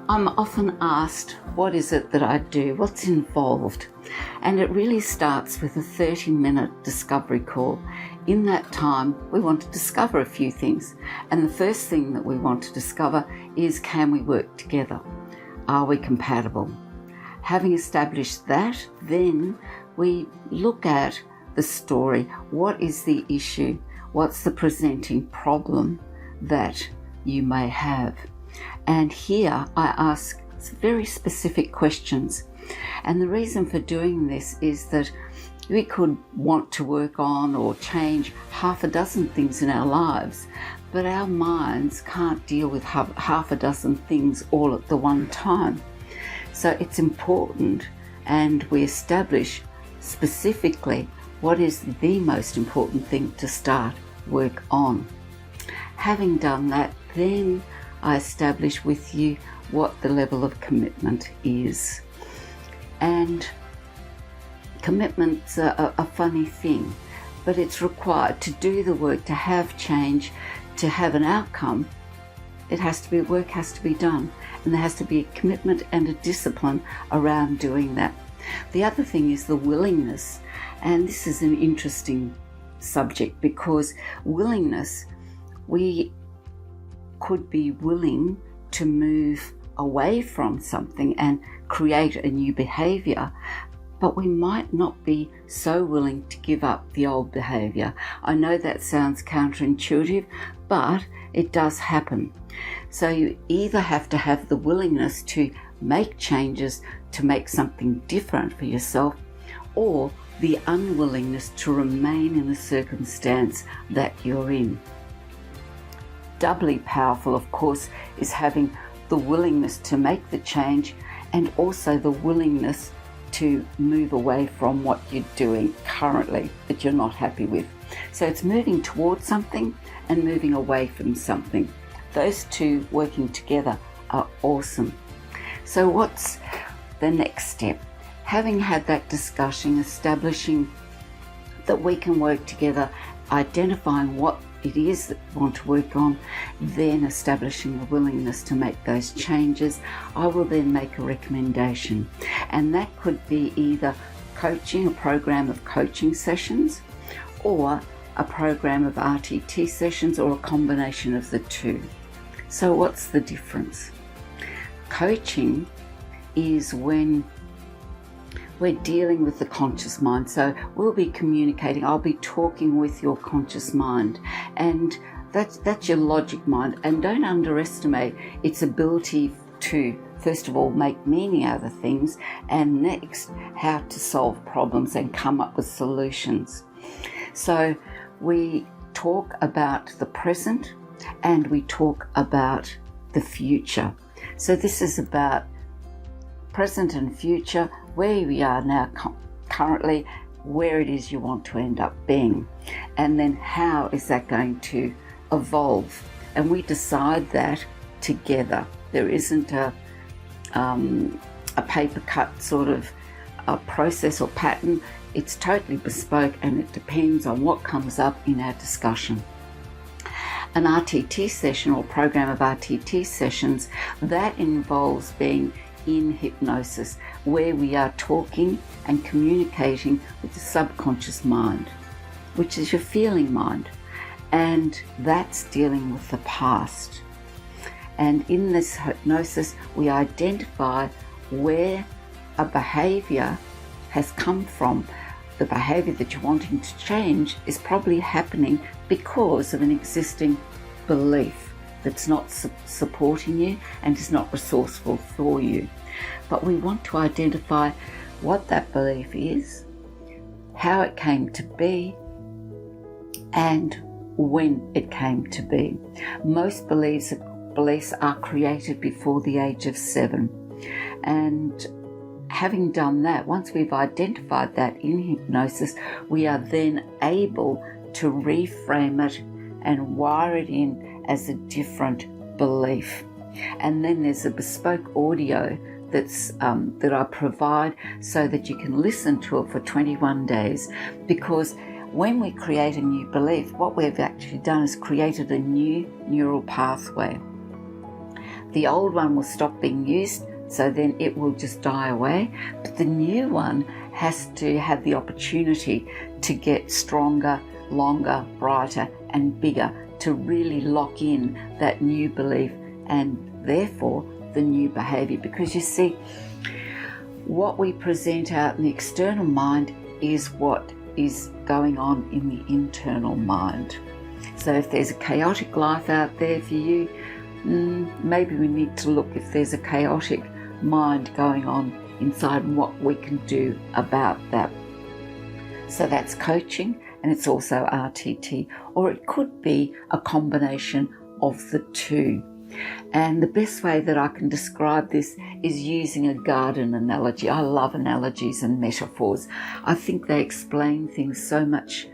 I'm often asked, what is it that I do? What's involved? And it really starts with a 30-minute discovery call. In that time, we want to discover a few things. And the first thing that we want to discover is, can we work together? Are we compatible? Having established that, then we look at the story. What is the issue? What's the presenting problem that you may have? And here I ask very specific questions. And the reason for doing this is that we could want to work on or change half a dozen things in our lives, but our minds can't deal with half a dozen things all at the one time. So it's important, and we establish specifically what is the most important thing to start work on. Having done that, then I establish with you what the level of commitment is. And commitment's a funny thing, but it's required to do the work, to have change, to have an outcome. Work has to be done, and there has to be a commitment and a discipline around doing that. The other thing is the willingness, and this is an interesting subject because willingness, we could be willing to move away from something and create a new behaviour, but we might not be so willing to give up the old behaviour. I know that sounds counterintuitive, but it does happen. So you either have to have the willingness to make changes to make something different for yourself, or the unwillingness to remain in the circumstance that you're in. Doubly powerful, of course, is having the willingness to make the change and also the willingness to move away from what you're doing currently that you're not happy with. So it's moving towards something and moving away from something. Those two working together are awesome. So what's the next step? Having had that discussion, establishing that we can work together, identifying what it is that we want to work on, then establishing the willingness to make those changes, I will then make a recommendation. And that could be either coaching, a program of coaching sessions, or a program of RTT sessions, or a combination of the two. So what's the difference? Coaching is when we're dealing with the conscious mind. So we'll be communicating, I'll be talking with your conscious mind, and that's your logic mind. And don't underestimate its ability to, first of all, make meaning out of things, and next, how to solve problems and come up with solutions. So we talk about the present and we talk about the future. So this is about present and future, where we are now currently, where it is you want to end up being, and then how is that going to evolve. And we decide that together. There isn't a paper cut sort of a process or pattern. It's totally bespoke, and it depends on what comes up in our discussion. An RTT session, or program of RTT sessions, that involves being in hypnosis, where we are talking and communicating with the subconscious mind, which is your feeling mind, and that's dealing with the past. And in this hypnosis, we identify where a behaviour has come from. The behaviour that you're wanting to change is probably happening because of an existing belief that's not supporting you and is not resourceful for you. But we want to identify what that belief is, how it came to be, and when it came to be. Most beliefs are created before the age of 7. And having done that, once we've identified that in hypnosis, we are then able to reframe it and wire it in as a different belief. And then there's a bespoke audio that I provide so that you can listen to it for 21 days, because when we create a new belief, what we've actually done is created a new neural pathway. The old one will stop being used, so then it will just die away. But the new one has to have the opportunity to get stronger, longer, brighter and bigger, to really lock in that new belief and therefore the new behaviour. Because you see, what we present out in the external mind is what is going on in the internal mind. So if there's a chaotic life out there for you, maybe we need to look if there's a chaotic mind going on inside and what we can do about that. So that's coaching, and it's also RTT, or it could be a combination of the two. And the best way that I can describe this is using a garden analogy. I love analogies and metaphors. I think they explain things so much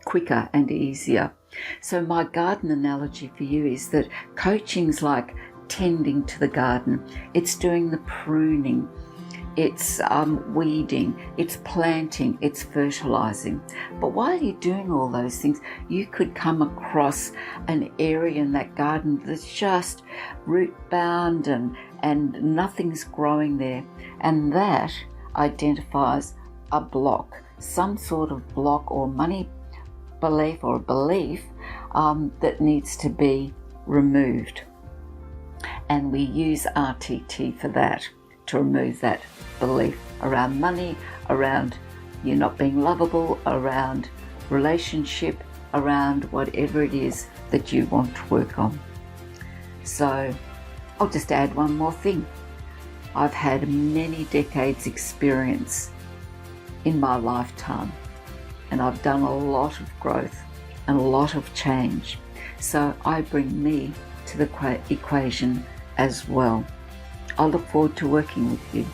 quicker and easier. So my garden analogy for you is that coaching's like tending to the garden. It's doing the pruning, it's weeding, it's planting, it's fertilizing. But while you're doing all those things, you could come across an area in that garden that's just root bound and nothing's growing there. And that identifies a block, some sort of block or money belief or a belief that needs to be removed. And we use RTT for that, to remove that belief around money, around you not being lovable, around relationship, around whatever it is that you want to work on. So I'll just add one more thing. I've had many decades experience in my lifetime, and I've done a lot of growth and a lot of change. So I bring me to the equation as well. I look forward to working with you.